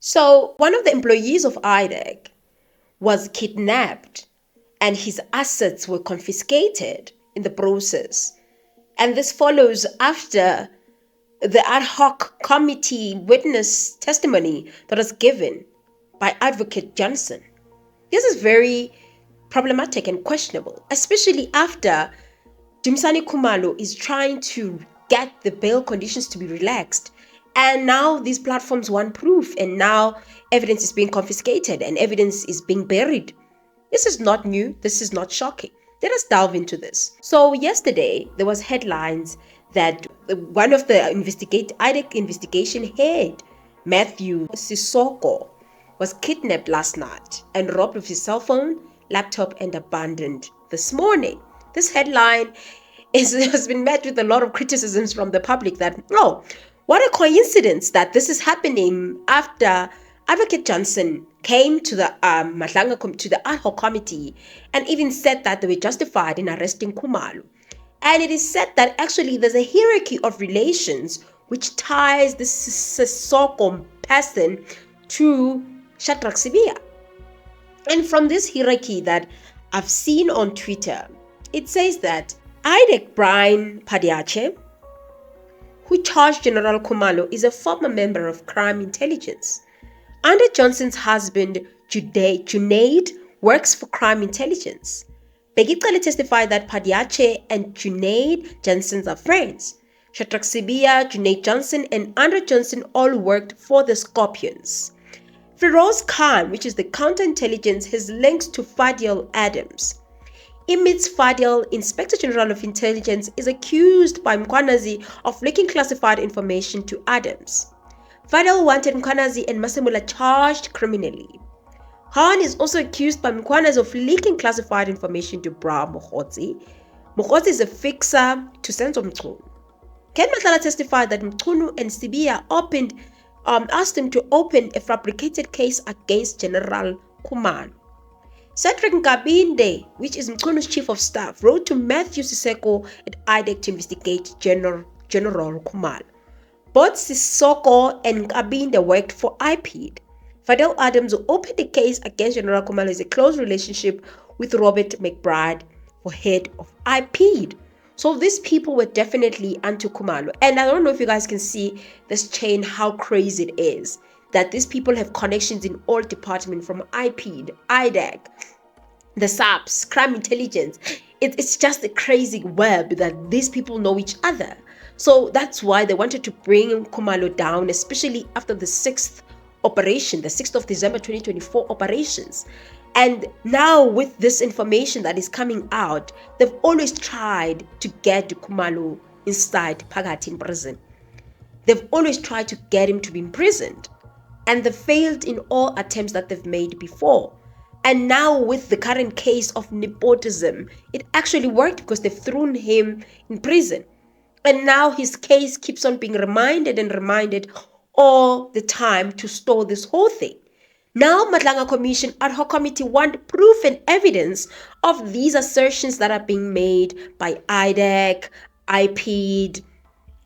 So one of the employees of IDEC was kidnapped and his assets were confiscated in the process. And this follows after the ad hoc committee witness testimony that was given by Advocate Johnson. This is very problematic and questionable, especially after Dumisani Khumalo is trying to get the bail conditions to be relaxed. And now these platforms want proof, and now evidence is being confiscated and evidence is being buried. This is not new. This is not shocking. Let us delve into this. So yesterday, there was headlines that one of the IDEC investigation head, Matthew SESOKO, was kidnapped last night and robbed of his cell phone, laptop, and abandoned this morning. This headline has been met with a lot of criticisms from the public that, oh, what a coincidence that this is happening after Advocate Johnson came to the to the ad hoc committee and even said that they were justified in arresting Khumalo. And it is said that actually there's a hierarchy of relations which ties this SESOKO person to Shadrack Sibia. And from this hierarchy that I've seen on Twitter, it says that IDEC Brian Padiache, who charged General Khumalo, is a former member of crime intelligence. Under Johnson's husband, Junaid, works for crime intelligence. Begitale testified that Padiache and Junaid Johnson are friends. Shadrack Sibia, Junaid Johnson, and Andre Johnson all worked for the Scorpions. Feroz Khan, which is the counterintelligence, has links to Fadil Adams. Imits Fadil, Inspector General of Intelligence, is accused by Mchunu of leaking classified information to Adams. Fadil wanted Mchunu and Masemula charged criminally. Khan is also accused by Mchunu of leaking classified information to Bra Mokgotsi. Mokgotsi is a fixer to Senzo Mchunu. Ken Matlala testified that Mchunu and Sibia asked him to open a fabricated case against General Khumalo. Cedric Nkabinde, which is Mchunu's chief of staff, wrote to Matthew SESOKO at IDEC to investigate General Khumalo. Both SESOKO and Nkabinde worked for IPED. Fadil Adams, who opened a case against General Khumalo, has a close relationship with Robert McBride, for head of IPED. So these people were definitely anti Khumalo. And I don't know if you guys can see this chain, how crazy it is. That these people have connections in all departments, from IPED, IDEC, the SAPS, crime intelligence. It's just a crazy web that these people know each other. So that's why they wanted to bring Khumalo down, especially after the 6th operation, the 6th of December 2024 operations. And now with this information that is coming out, they've always tried to get Khumalo inside Phakathi in prison. They've always tried to get him to be imprisoned. And they failed in all attempts that they've made before. And now with the current case of nepotism, it actually worked because they've thrown him in prison. And now his case keeps on being reminded and reminded all the time to stall this whole thing. Now Madlanga Commission ad hoc committee want proof and evidence of these assertions that are being made by IDEC, IPED,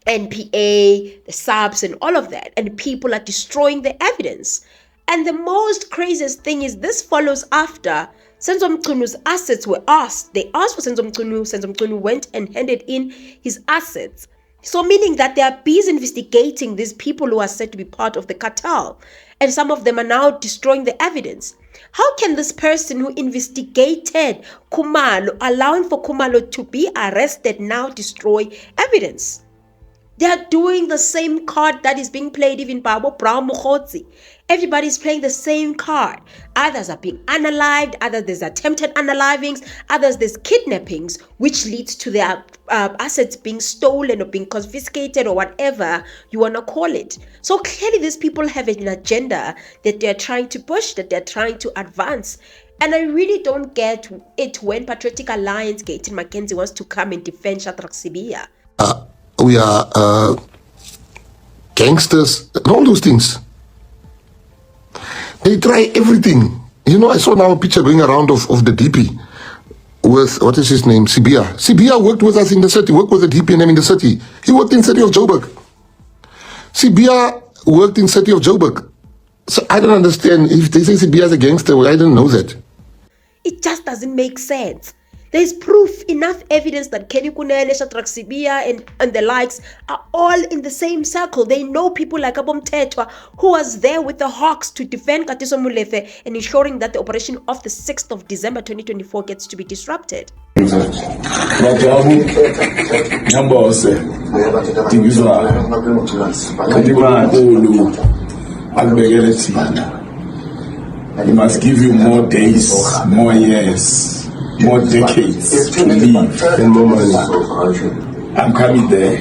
NPA, the SAPS, and all of that. And people are destroying the evidence. And the most craziest thing is this follows after Senzo Mchunu's assets were asked. They asked for Senzo Mchunu went and handed in his assets. So meaning that they are busy investigating these people who are said to be part of the cartel. And some of them are now destroying the evidence. How can this person who investigated Khumalo, allowing for Khumalo to be arrested, now destroy evidence? They are doing the same card that is being played even by Brown Mokgotsi. Everybody's playing the same card. Others are being unalived, others there's attempted unalivings, others there's kidnappings, which leads to their assets being stolen or being confiscated or whatever you want to call it. So clearly these people have an agenda that they're trying to push, that they're trying to advance. And I really don't get it when Patriotic Alliance Gate and McKenzie wants to come and defend Shadrack Sibia. We are gangsters and all those things. They try everything. You know, I saw now a picture going around of the DP with, what is his name, Sibia. Sibia worked with us in the city, worked with the DPNM in the city. He worked in the city of Joburg. Sibia worked in the city of Joburg. So I don't understand. If they say Sibia is a gangster, well, I didn't know that. It just doesn't make sense. There's proof, enough evidence that Kenny Kunene, Shadrach Sibia, and the likes are all in the same circle. They know people like Abom Tetwa, who was there with the Hawks to defend Katiso Molefe and ensuring that the operation of the 6th of December 2024 gets to be disrupted. He must give you more days, more years, more decades to live and more money. I'm coming there.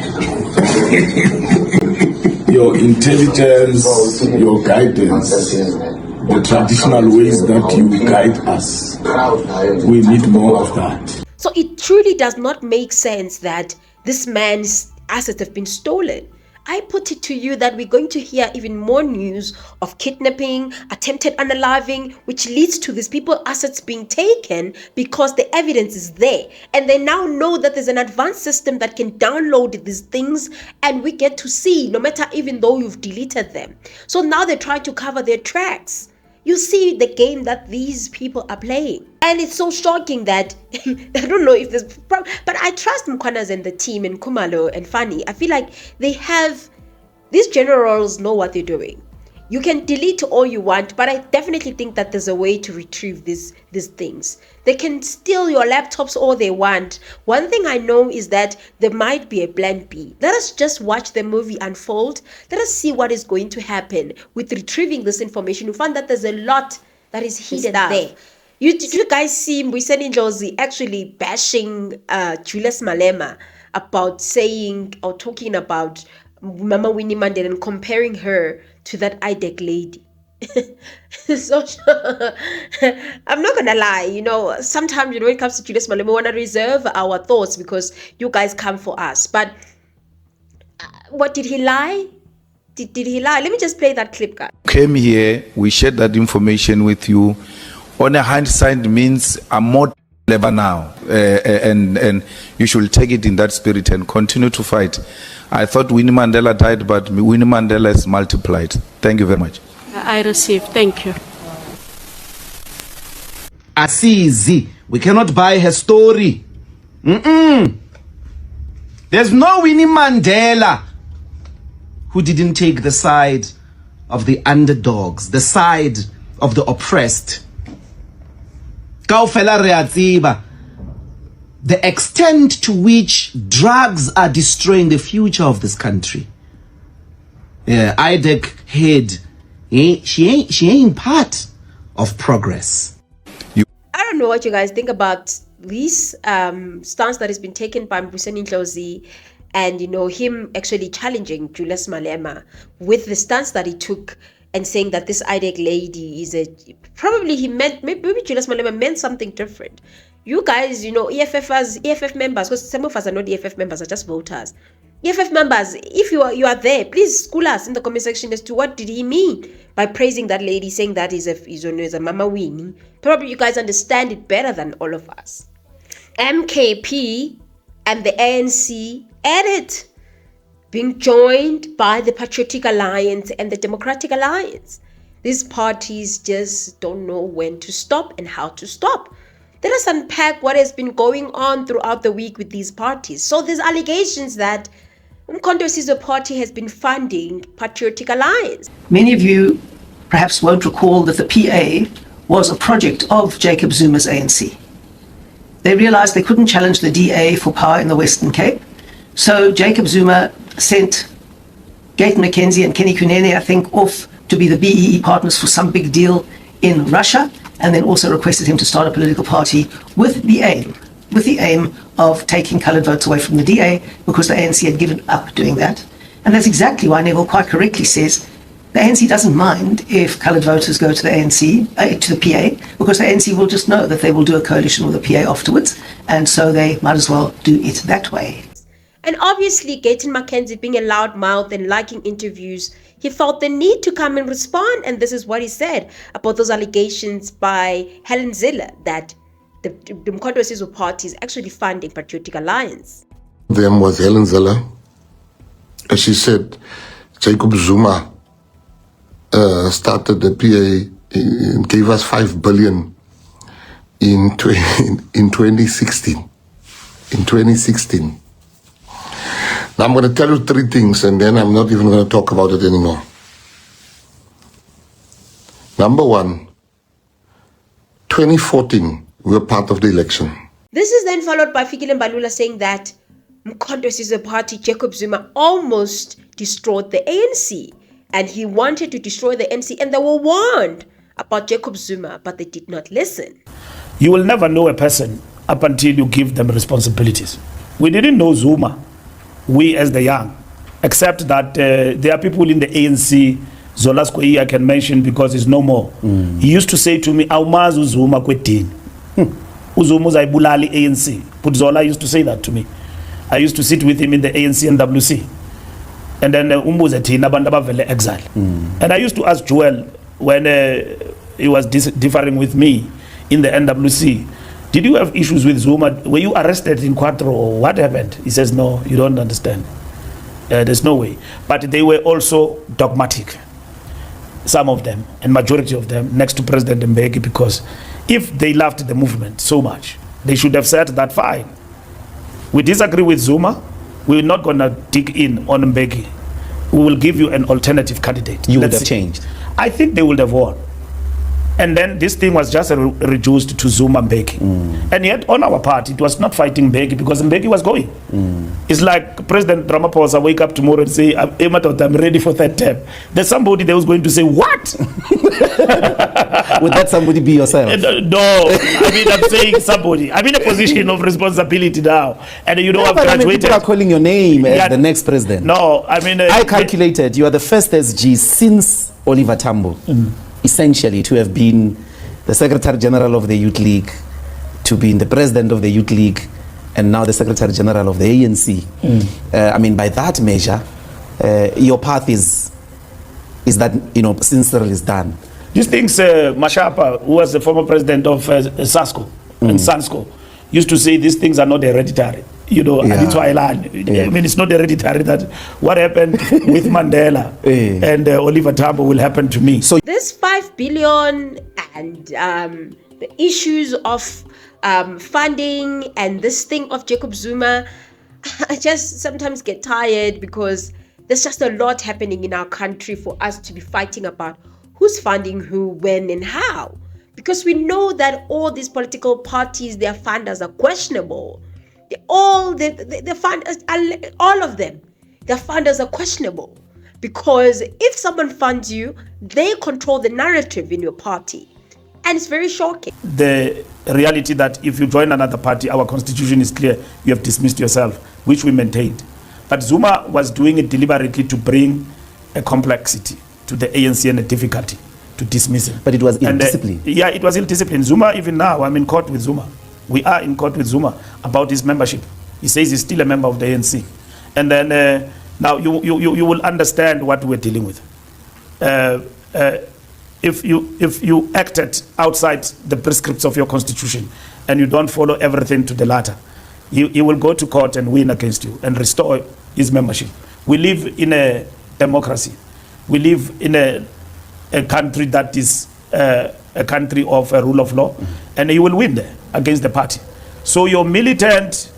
Your intelligence, your guidance, the traditional ways that you guide us, we need more of that. So it truly does not make sense that this man's assets have been stolen. I put it to you that we're going to hear even more news of kidnapping, attempted unaliving, which leads to these people's assets being taken because the evidence is there. And they now know that there's an advanced system that can download these things and we get to see, no matter even though you've deleted them. So now they try to cover their tracks. You see the game that these people are playing. And it's so shocking that, I don't know if there's, but I trust Mkwanas and the team and Kumalo and Fanny. I feel like these generals know what they're doing. You can delete all you want, but I definitely think that there's a way to retrieve these things. They can steal your laptops all they want. One thing I know is that there might be a plan B. Let us just watch the movie unfold. Let us see what is going to happen with retrieving this information. You find that there's a lot that is hidden there. Did you guys see Mbuyiseni Ndlozi actually bashing Julius Malema about saying or talking about Mama Winnie Mandela and comparing her to that IDEC lady? So I'm not gonna lie, sometimes when it comes to Julius Malema, we want to reserve our thoughts because you guys come for us. But what did he lie? Did he lie? Let me just play that clip, guys. Came here, we shared that information with you. On a hindsight means I'm more clever now, and you should take it in that spirit and continue to fight. I thought Winnie Mandela died, but Winnie Mandela is multiplied. Thank you very much. I receive. Thank you. Asizi, we cannot buy her story. There's no Winnie Mandela who didn't take the side of the underdogs, the side of the oppressed. The extent to which drugs are destroying the future of this country. Yeah, IDEC head, she ain't part of progress. I don't know what you guys think about this stance that has been taken by Mbuyiseni Ndlozi and him actually challenging Julius Malema with the stance that he took and saying that this IDEC lady is maybe Julius Malema meant something different. You guys, EFF members, because some of us are not EFF members, are just voters. EFF members, if you are there, please school us in the comment section as to what did he mean by praising that lady, saying that is a Mama Winnie. Probably you guys understand it better than all of us. MKP and the ANC added, being joined by the Patriotic Alliance and the Democratic Alliance. These parties just don't know when to stop and how to stop. Let us unpack what has been going on throughout the week with these parties. So there's allegations that Umkhonto Sizwe Party has been funding Patriotic Alliance. Many of you perhaps won't recall that the PA was a project of Jacob Zuma's ANC. They realized they couldn't challenge the DA for power in the Western Cape. So Jacob Zuma sent Gayton McKenzie and Kenny Kunene, I think, off to be the BEE partners for some big deal in Russia, and then also requested him to start a political party with the aim of taking coloured votes away from the DA, because the ANC had given up doing that. And that's exactly why Neville quite correctly says the ANC doesn't mind if coloured voters go to the ANC, to the PA, because the ANC will just know that they will do a coalition with the PA afterwards, and so they might as well do it that way. And obviously, Gayton McKenzie, being a loudmouth and liking interviews, he felt the need to come and respond. And this is what he said about those allegations by Helen ZILLE that the Umkhonto Sizwe Party is actually funding Patriotic Alliance. Them was Helen ZILLE. As she said, Jacob Zuma started the PA and gave us 5 billion in 2016. In 2016. Now I'm going to tell you 3 things and then I'm not even going to talk about it anymore. Number 1, 2014, we were part of the election. This is then followed by Fikile Mbalula saying that MCKENZIE's party, Jacob Zuma, almost destroyed the ANC. And he wanted to destroy the ANC, and they were warned about Jacob Zuma, but they did not listen. You will never know a person up until you give them responsibilities. We didn't know Zuma, we as the young, except that there are people in the ANC, Zola Skoi I can mention because he's no more. He used to say to me, Awumaz uZuma kwedini. uZuma uzayibulali ANC. But Zola used to say that to me. I used to sit with him in the ANC and WC. And then exile. And I used to ask Joel when he was differing with me in the NWC, did you have issues with Zuma? Were you arrested in Quattro or what happened? He says, no, you don't understand. There's no way. But they were also dogmatic, some of them, and majority of them, next to President Mbeki, because if they loved the movement so much, they should have said that fine. We disagree with Zuma. We're not going to dig in on Mbeki. We will give you an alternative candidate. You would have changed. I think they would have won. And then this thing was just reduced to Zuma Mbeki. And yet on our part, it was not fighting Mbeki because Mbeki was going. It's like President Ramaphosa wake up tomorrow and say, I'm ready for that term. There's somebody that was going to say, what? Would that somebody be yourself? No, I mean, I'm saying somebody. I'm in a position of responsibility now. And you know, I've graduated. I mean, people are calling your name as the next president. No, I mean... I calculated you are the first SG since Oliver Tambo, essentially, to have been the Secretary General of the Youth League, to being the President of the Youth League, and now the Secretary General of the ANC. I mean, by that measure, your path is that, you know, sincerely is done. These things, Mashapa, who was the former president of SESOKO and SANSCO, used to say these things are not hereditary. You know, and it's why I learned. I mean, it's not hereditary that what happened with Mandela and Oliver Tambo will happen to me. So this 5 billion and the issues of funding and this thing of Jacob Zuma, I just sometimes get tired because there's just a lot happening in our country for us to be fighting about who's funding who, when, and how. Because we know that all these political parties, their funders are questionable. All the funders, all of them, their funders are questionable. Because if someone funds you, they control the narrative in your party. And it's very shocking. The reality that if you join another party, our constitution is clear, you have dismissed yourself, which we maintained. But Zuma was doing it deliberately to bring a complexity to the ANC and a difficulty to dismiss him. But it was ill-discipline. Yeah, it was ill-discipline. Zuma, even now, I'm in court with Zuma. We are in court with Zuma about his membership. He says he's still a member of the ANC. And then now you will understand what we're dealing with. If you acted outside the prescripts of your constitution and you don't follow everything to the latter, he will go to court and win against you and restore his membership. We live in a democracy. We live in a country that is a country of a rule of law, and you will win there against the party. So your militant,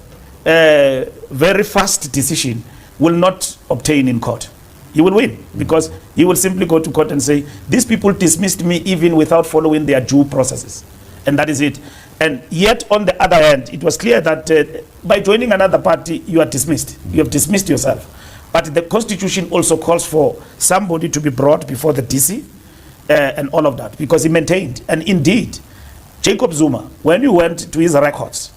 very fast decision will not obtain in court. You will win because you will simply go to court and say, these people dismissed me even without following their due processes. And that is it. And yet, on the other hand, it was clear that by joining another party, you are dismissed. You have dismissed yourself. But the constitution also calls for somebody to be brought before the DC and all of that, because he maintained. And indeed, Jacob Zuma, when you went to his records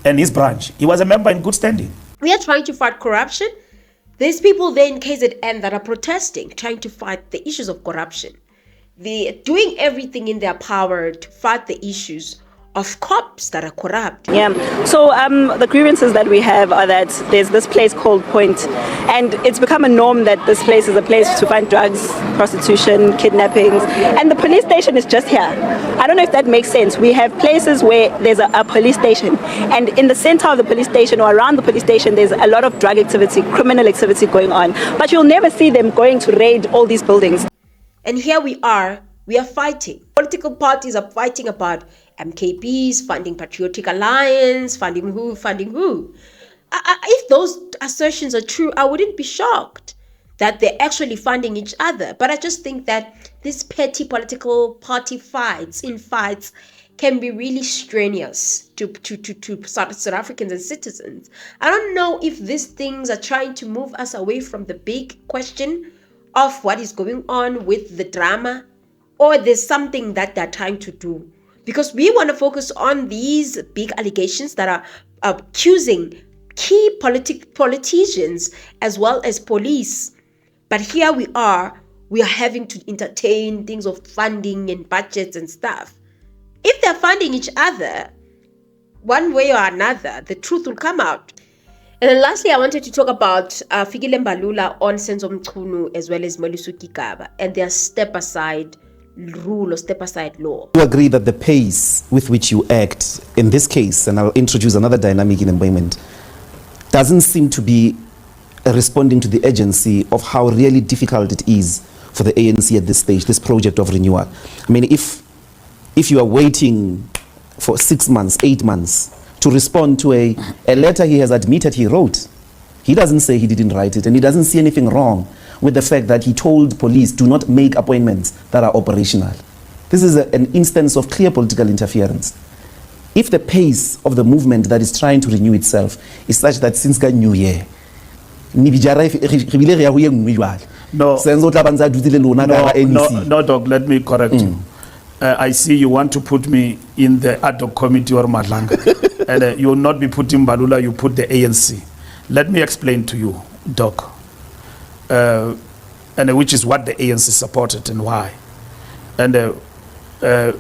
and his branch, he was a member in good standing. We are trying to fight corruption. There's people there in KZN that are protesting, trying to fight the issues of corruption. They're doing everything in their power to fight the issues of cops that are corrupt. Yeah, so the grievances that we have are that there's this place called Point, and it's become a norm that this place is a place to find drugs, prostitution, kidnappings, and the police station is just here. I don't know if that makes sense. We have places where there's a police station, and in the center of the police station or around the police station, there's a lot of drug activity, criminal activity going on, but you'll never see them going to raid all these buildings. And here we are fighting. Political parties are fighting about MKPs, funding Patriotic Alliance, funding who. If those assertions are true, I wouldn't be shocked that they're actually funding each other. But I just think that these petty political party fights can be really strenuous to South Africans and citizens. I don't know if these things are trying to move us away from the big question of what is going on with the drama, or there's something that they're trying to do. Because we want to focus on these big allegations that are accusing key politicians as well as police. But here we are having to entertain things of funding and budgets and stuff. If they're funding each other, one way or another, the truth will come out. And then lastly, I wanted to talk about Fikile Mbalula on Senzo Mchunu as well as Melusuki Kaba and their step-aside rule or step-aside law. Do you agree that the pace with which you act in this case, and I'll introduce another dynamic in employment, doesn't seem to be responding to the urgency of how really difficult it is for the ANC at this stage, this project of renewal? I mean, if you are waiting for 6 months, 8 months to respond to a letter he has admitted he wrote, he doesn't say he didn't write it, and he doesn't see anything wrong with the fact that he told police do not make appointments that are operational. This is an instance of clear political interference. If the pace of the movement that is trying to renew itself is such that since the new year, no, Doc, let me correct you. I see you want to put me in the ad hoc committee or Madlanga, and you will not be putting Mbalula, you put the ANC. Let me explain to you, Doc, and which is what the ANC supported and why. And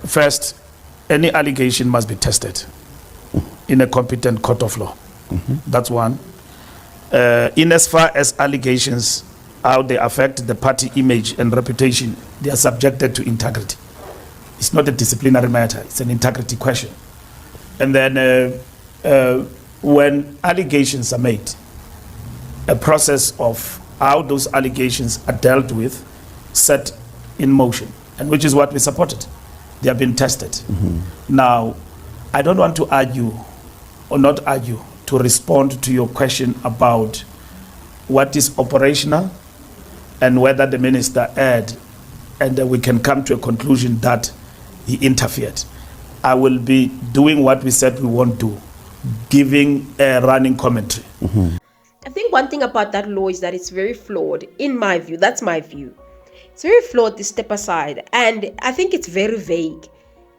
first, any allegation must be tested in a competent court of law. That's one. In as far as allegations, how they affect the party image and reputation, they are subjected to integrity. It's not a disciplinary matter, it's an integrity question. And then when allegations are made, a process of how those allegations are dealt with, set in motion, and which is what we supported. They have been tested. Now, I don't want to argue or not argue to respond to your question about what is operational and whether the minister erred, and we can come to a conclusion that he interfered. I will be doing what we said we won't do, giving a running commentary. I think one thing about that law is that it's very flawed, in my view. That's my view. It's very flawed, this step aside, and I think it's very vague.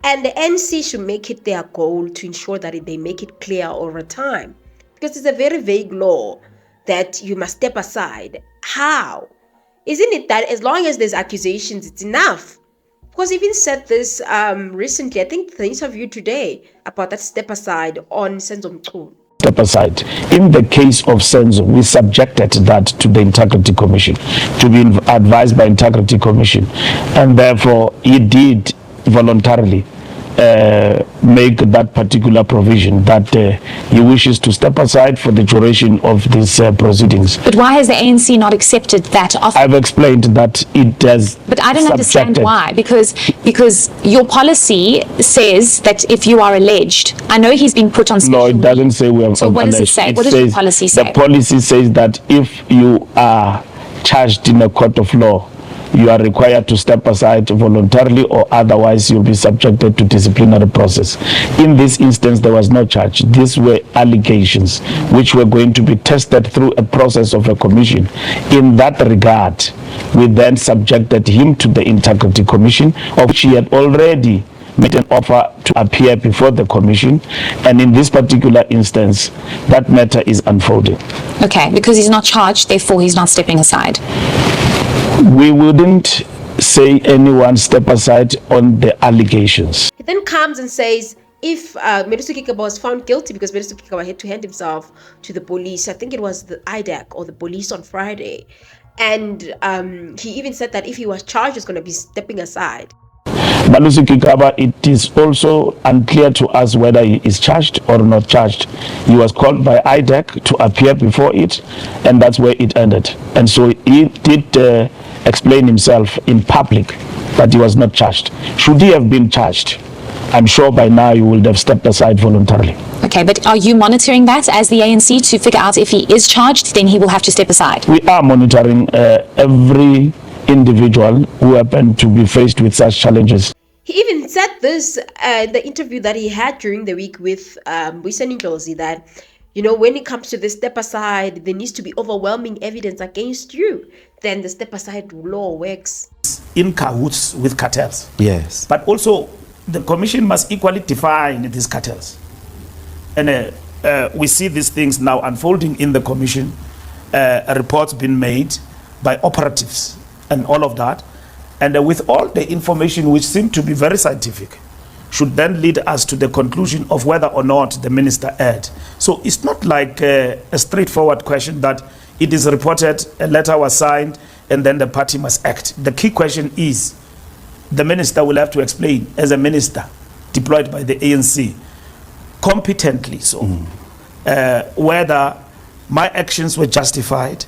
And the NC should make it their goal to ensure that they make it clear over time, because it's a very vague law that you must step aside. How? Isn't it that as long as there's accusations, it's enough? Because even said this recently, I think the interview today about that step aside on Senzo Mchunu. Step aside. In the case of Senzo, we subjected that to the Integrity Commission, to be advised by Integrity Commission, and therefore he did voluntarily make that particular provision that he wishes to step aside for the duration of these proceedings. But why has the ANC not accepted that offer? I've explained that it does. But I don't understand why, because your policy says that if you are alleged, I know he's been put on special No, it doesn't say we are So what does it say? What does your policy say? The policy says that if you are charged in a court of law, you are required to step aside voluntarily, or otherwise you'll be subjected to disciplinary process. In this instance, there was no charge. These were allegations which were going to be tested through a process of a commission. In that regard, we then subjected him to the Integrity Commission, of which he had already made an offer to appear before the commission, and in this particular instance, that matter is unfolding. Okay, because he's not charged, therefore he's not stepping aside. We wouldn't say anyone step aside on the allegations. He then comes and says, if Medusuki Kaba was found guilty, because Medusuki Kaba had to hand himself to the police, I think it was the IDEC or the police on Friday, and he even said that if he was charged, he's going to be stepping aside. Medusuki Kaba, it is also unclear to us whether he is charged or not charged. He was called by IDEC to appear before it, and that's where it ended. And so he did explain himself in public that he was not charged. Should he have been charged, I'm sure by now you would have stepped aside voluntarily. Okay, but are you monitoring that as the ANC to figure out if he is charged, then he will have to step aside? We are monitoring every individual who happened to be faced with such challenges. He even said this in the interview that he had during the week with Mchunu, that, you know, when it comes to the step aside, there needs to be overwhelming evidence against you. Then the step aside law works. In cahoots with cartels. Yes. But also, the commission must equally define these cartels. And we see these things now unfolding in the commission, reports being made by operatives and all of that. And with all the information, which seem to be very scientific, should then lead us to the conclusion of whether or not the minister erred. So it's not like a straightforward question that it is reported, a letter was signed, and then the party must act. The key question is, the minister will have to explain, as a minister deployed by the ANC, competently so, whether my actions were justified,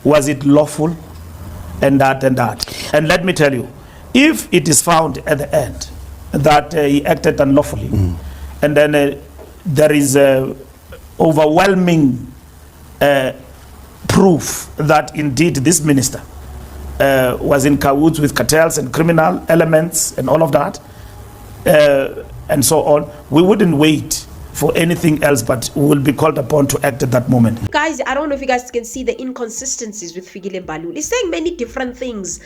was it lawful, and that and that. And let me tell you, if it is found at the end that he acted unlawfully, and then there is overwhelming proof that indeed this minister was in cahoots with cartels and criminal elements and all of that, and so on, we wouldn't wait for anything else, but we will be called upon to act at that moment. Guys, I don't know if you guys can see the inconsistencies with Fikile Mbalula. He's saying many different things.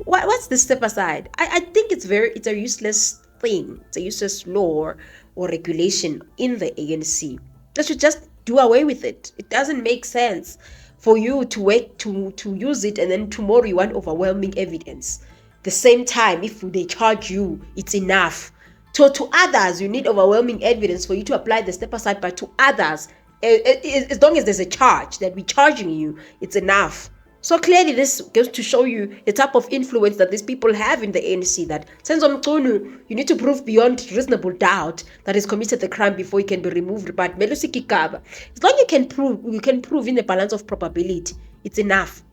What's the step aside? I think it's a useless thing. It's a useless law or regulation in the ANC. They should just do away with it. It doesn't make sense for you to wait to use it, and then tomorrow you want overwhelming evidence. The same time, if they charge you, it's enough. So to others, you need overwhelming evidence for you to apply the step aside, but to others, as long as there's a charge that we're charging you, it's enough. So clearly this goes to show you the type of influence that these people have in the ANC, that Senzo Mchunu, you need to prove beyond reasonable doubt that he's committed the crime before he can be removed. But Melusi Kikaba, as long as you can prove in the balance of probability, it's enough.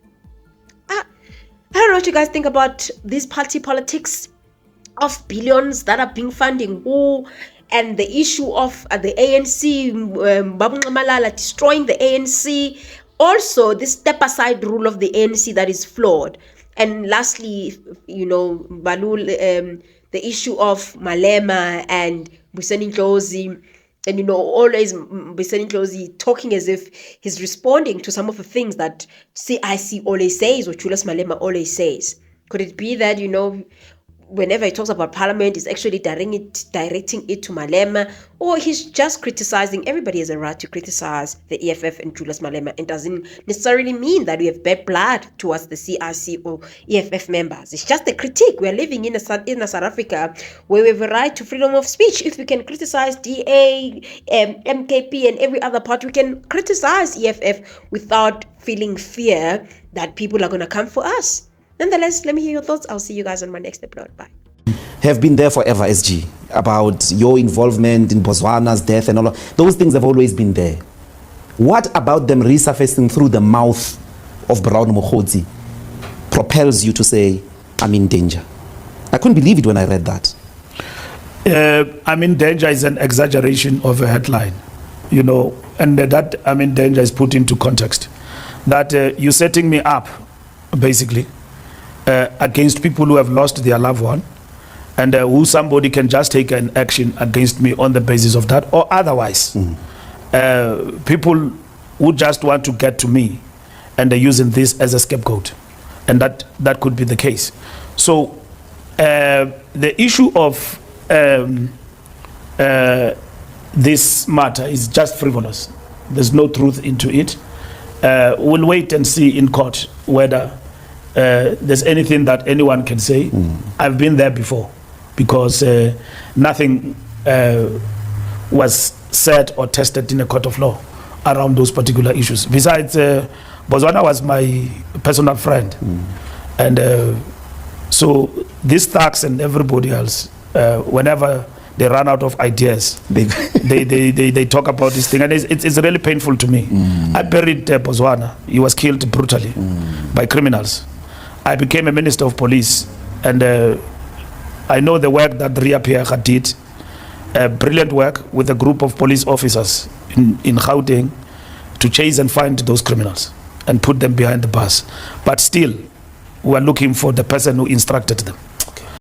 I don't know what you guys think about this party politics of billions that are being funding who, and the issue of the ANC, Babu Malala destroying the ANC. Also, this step-aside rule of the ANC that is flawed. And lastly, you know, Balul, the issue of Malema and Buseni Ndlozi, and, you know, always Buseni Ndlozi talking as if he's responding to some of the things that CIC always says or Julius Malema always says. Could it be that, you know, whenever he talks about parliament, he's actually directing it to Malema, or he's just criticizing? Everybody has a right to criticize the EFF and Julius Malema. It doesn't necessarily mean that we have bad blood towards the CIC or EFF members. It's just a critique. We're living in a South Africa where we have a right to freedom of speech. If we can criticize DA, MKP, and every other party, we can criticize EFF without feeling fear that people are going to come for us. Nonetheless, let me hear your thoughts. I'll see you guys on my next episode. Bye. Have been there forever, SG, about your involvement in Botswana's death and all of those things have always been there. What about them resurfacing through the mouth of Brown Mokhodzi propels you to say, I'm in danger? I couldn't believe it when I read that. I'm in danger is an exaggeration of a headline, you know, and that I'm in danger is put into context. That you're setting me up, basically, against people who have lost their loved one, and who somebody can just take an action against me on the basis of that, or otherwise. People who just want to get to me, and they're using this as a scapegoat, and that could be the case. So the issue of this matter is just frivolous. There's no truth into it. We'll wait and see in court whether there's anything that anyone can say. I've been there before, because nothing was said or tested in a court of law around those particular issues. Besides, Botswana was my personal friend. And so these thugs and everybody else, whenever they run out of ideas. They talk about this thing, and it's really painful to me. I buried Botswana. He was killed brutally by criminals. I became a minister of police, and I know the work that Ria Pierre did, brilliant work with a group of police officers in Gauteng to chase and find those criminals and put them behind the bars. But still, we are looking for the person who instructed them.